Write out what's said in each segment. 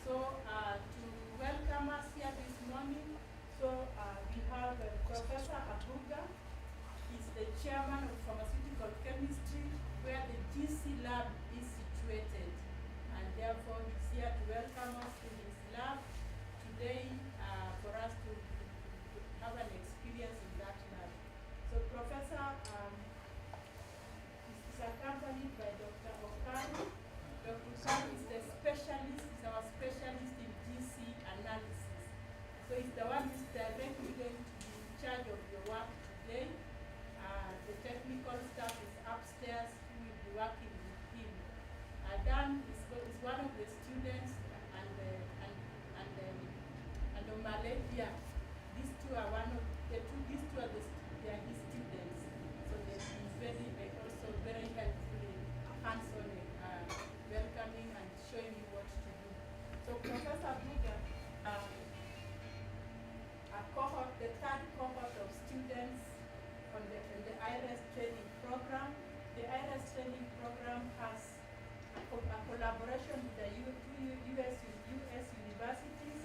So to welcome us here this morning, we have Professor Abuga. He's the chairman of pharmaceutical chemistry, where the GC lab is situated. And therefore, he's here to welcome us to his lab today for us to have an experience in that lab. So Professor is accompanied by Dr. Okaru. Dr. Okaru is the specialist, is our specialist in GC analysis. So he's the one who's directly going to be in charge of your work today. The technical staff is upstairs who will be working with him. Dan is one of the students, and Malaysia. These two are these two are they are his students. So they'll be also very helpful in hands-on welcoming and showing you what to do. So Professor Buga, the third cohort of students in the Ires training program. The Ires training program has a collaboration with the two US universities,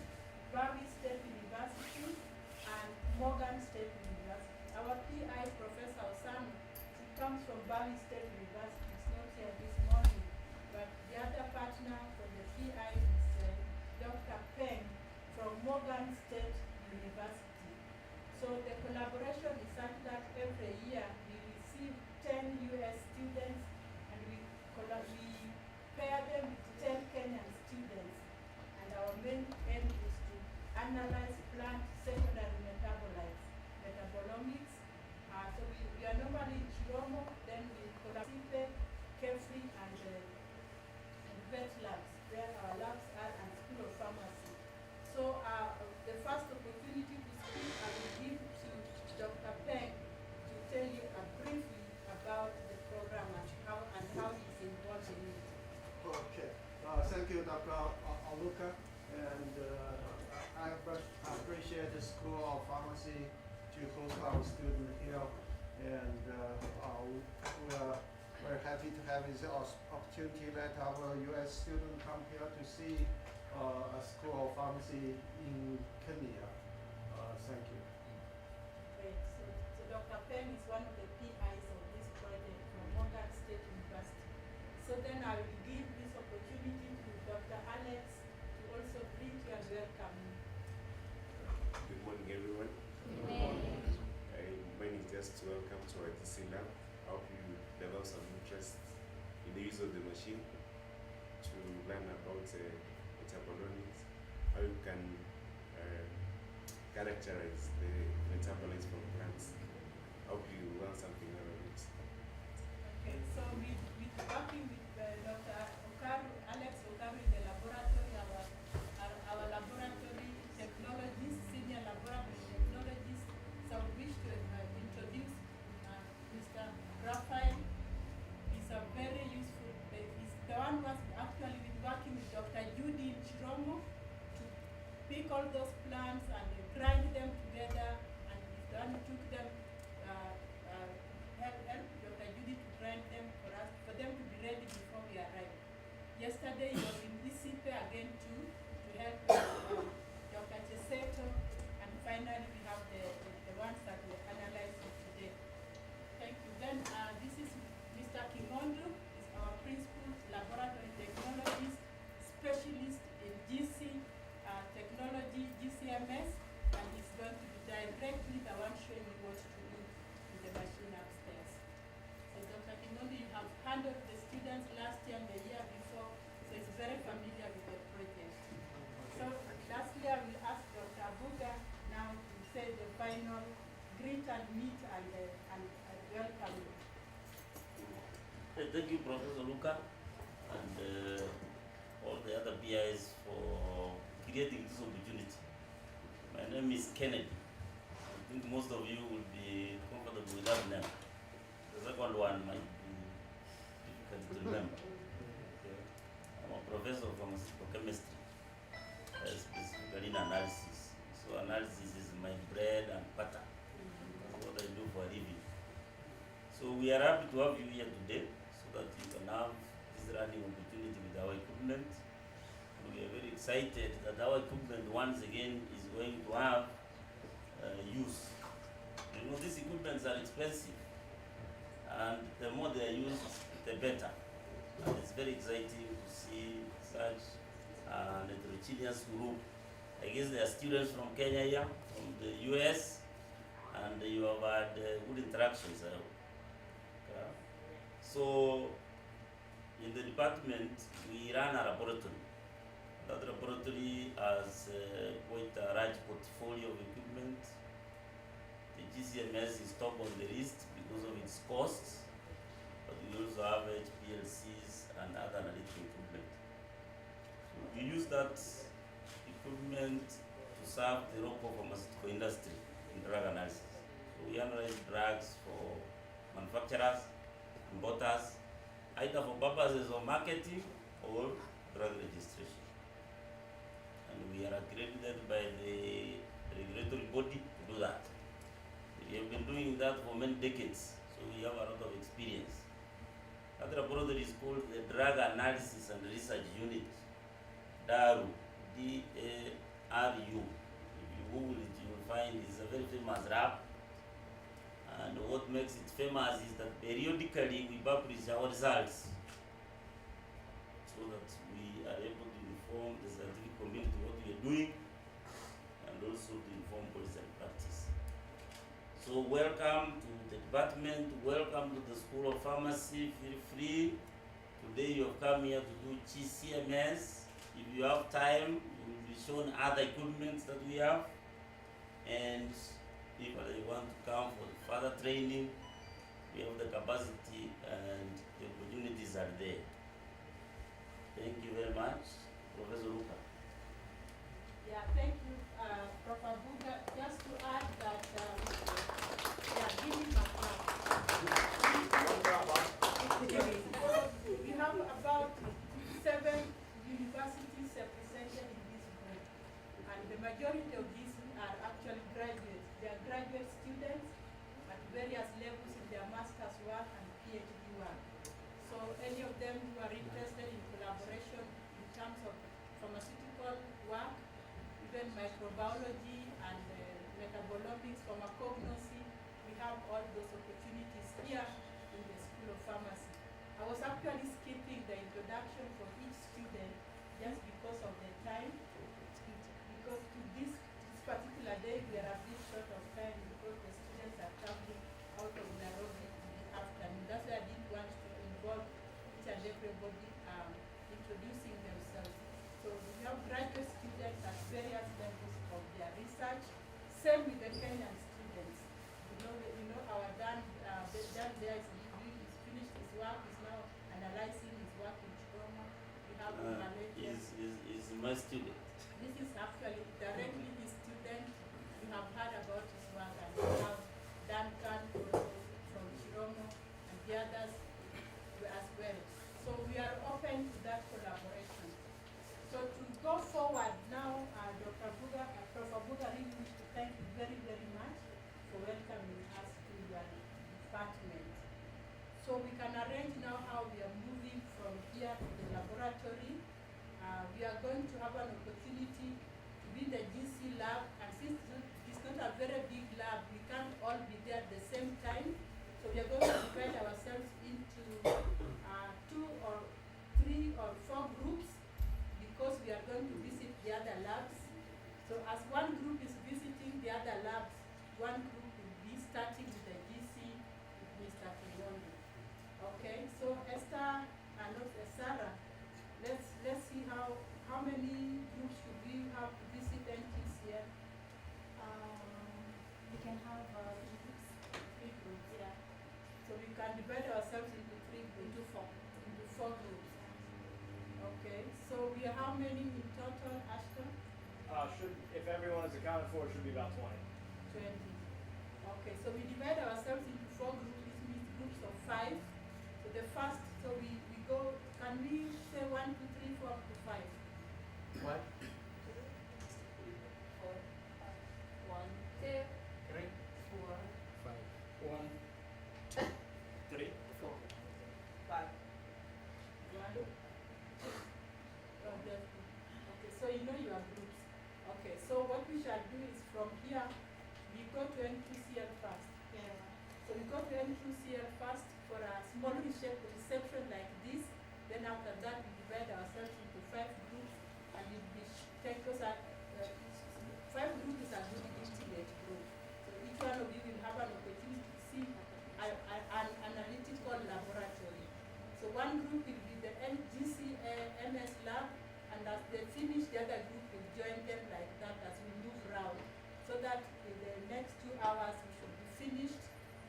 Bowie State University and Morgan State University. Our PI, Professor Osano, he comes from Bowie State University. He's not here this morning, but the other partner for the PI is Dr. Peng from Morgan State University. So the collaboration is such that every year we receive 10 US students and we pair them with 10 Kenyan students. And our main aim is to analyze plant secondary metabolomics. So we are normally in Chiromo, then we collaborate carefully and vet labs, where our labs are, and School of Pharmacy. So the first opportunity to speak, I will give to Dr. Peng to tell you briefly about the program and how he's involved in it. Okay. Thank you, Dr. Aluka. And I appreciate the School of Pharmacy to host our student here. And we are very happy to have this opportunity that our U.S. student come here to see a School of Pharmacy in Kenya. Thank you. Great. So Dr. Peng is one of the PIs of this project from Morgan State University. So then I will give this opportunity to Dr. Alex to also greet you and welcome you. Good morning, everyone. My name is just to welcome to our DC lab. I hope you develop some interest in the use of the machine to learn about metabolomics, how you can characterize the metabolites from plants. I hope you learn something out of it. Okay, so with working with Dr. Okaru, Alex Okaru in the laboratory, our laboratory technologists, senior laboratory technologists, so we wish to introduce Mr. Raphael. He's a very useful, he's the one who was actually been working with Dr. Judy in Chiromo to pick all those plants and grind them together, and he's the one who took them, help Dr. Judy to grind them for them to be ready before we arrive. Yesterday he was in Isipe again to help Dr. Cheseto, and finally we have the ones that we're analyzing today. Thank you. Then this is Mr. Kingondu, is our principal laboratory technologist, specialist in GC technology, GCMS, and he's going to be directly the one showing you what to do with the machine upstairs. So Dr. Kingondu, you have handled the students last year and the year before, so he's very familiar with the project. So lastly, I will ask Dr. Abuga now to say the final greet and meet and welcome you. Thank you, Professor Luca, and all the other PIs for creating this opportunity. My name is Kennedy. I think most of you will be comfortable with that name. The second one might be difficult to remember. Okay. I'm a professor of pharmaceutical chemistry, specifically in analysis. So analysis is my bread and butter. That's what I do for a living. So we are happy to have you here today so that you can have this learning opportunity with our equipment. And we are very excited that our equipment once again is going to have use. You know, these equipments are expensive, and the more they are used, the better. And it's very exciting to see such an heterogeneous group. I guess there are students from Kenya here, from the US, and you have had good interactions. Okay. So, in the department, we run a laboratory. That laboratory has quite a large portfolio of equipment. The GCMS is top on the list because of its costs, but we also have HPLCs and other analytical equipment. So we use that equipment to serve the local pharmaceutical industry in drug analysis. So we analyze drugs for manufacturers, importers, either for purposes of marketing or drug registration. And we are accredited by the regulatory body to do that. We have been doing that for many decades, so we have a lot of experience. That laboratory is called the Drug Analysis and Research Unit, DARU, D-A-R-U. If you Google it, you will find it's a very famous lab. And what makes it famous is that periodically we publish our results so that we are able to inform the scientific community what we are doing and also to inform policy and practice. So welcome to the department, welcome to the School of Pharmacy, feel free. Today you have come here to do GCMS. If you have time, you will be shown other equipment that we have. And if you want to come for further training, we have the capacity and the opportunities are there. Thank you very much, Professor Luka. Yeah, thank you, Prof. Abuga. Just to add that, give him a clap. We have about 7 universities represented in this group, and the majority of these are actually graduates. They are graduate students at various levels in their master's work and PhD work. So any of them who are interested in collaboration in terms of pharmaceutical work, even microbiology and metabolomics, pharmacognosy, we have all those opportunities here in the School of Pharmacy. I was actually skipping the introduction for each student just because of the time, because to this particular day we are a bit short of time because the students are traveling out of Nairobi in the afternoon. That's why I didn't want to involve each and everybody introducing themselves. So we have graduate students at various levels of their research. Same with the Kenyan students. You know our Dan there is finished his work, is now analyzing his work in Chiroma. We have Malaysia. Is my student. This is actually directly his student. You have heard about his work, and we have Duncan from Chiroma and the others as well. So we are open to that collaboration. So to go forward now, Prof. Abuga really wish to thank you very, very much for welcoming us to your department. So we can arrange now how we are moving from here to the laboratory. We are going to have an opportunity to be in the GC lab, and since it's not a very big lab, we can't all be there at the same time. So we are going to divide ourselves into 2 or 3 or 4 groups because we are going to visit the other labs. So as one group is visiting the other labs, one group will be starting with the GC with Mr. Kiyondo. Okay, so Esther and Sarah, let's see how many groups should we have to visit entities here? We can have 3 groups. 3 groups, yeah. So we can divide ourselves into 3 groups. Into 4 groups. Okay, so we are how many in total, Ashton? If everyone is accounted for, it should be about 20. 20. Okay, so we divide ourselves into 4 groups, which means groups of 5. So the first, so we go, can we say 1, 2, 3, 4 up to 5? What? 4, 1, 2, 3, 4, 1, 3, 4, 5. 1. Okay, so your groups. Okay, so what we shall do is from here, we go to N2CL first. Yeah. So we go to N2CL first for a small reception like this. Then after that, we divide ourselves into 5 groups, and it will take us at 5 groups is a good intimate group. So each one of you will have an opportunity to see an analytical laboratory. So one group will be the MS lab, and as they finish, the other group will join them like that as we move round, so that in the next 2 hours we should be finished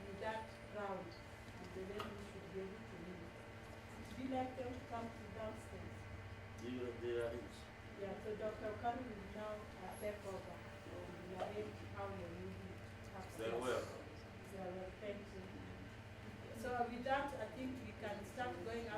with that round, and then we should be able to leave. Would you like them to come to downstairs? They arrange. Yeah, so Dr. Khan will now take over. So we'll arrange how we will be upstairs. They're welcome. Thank you. So with that, I think we can start going up.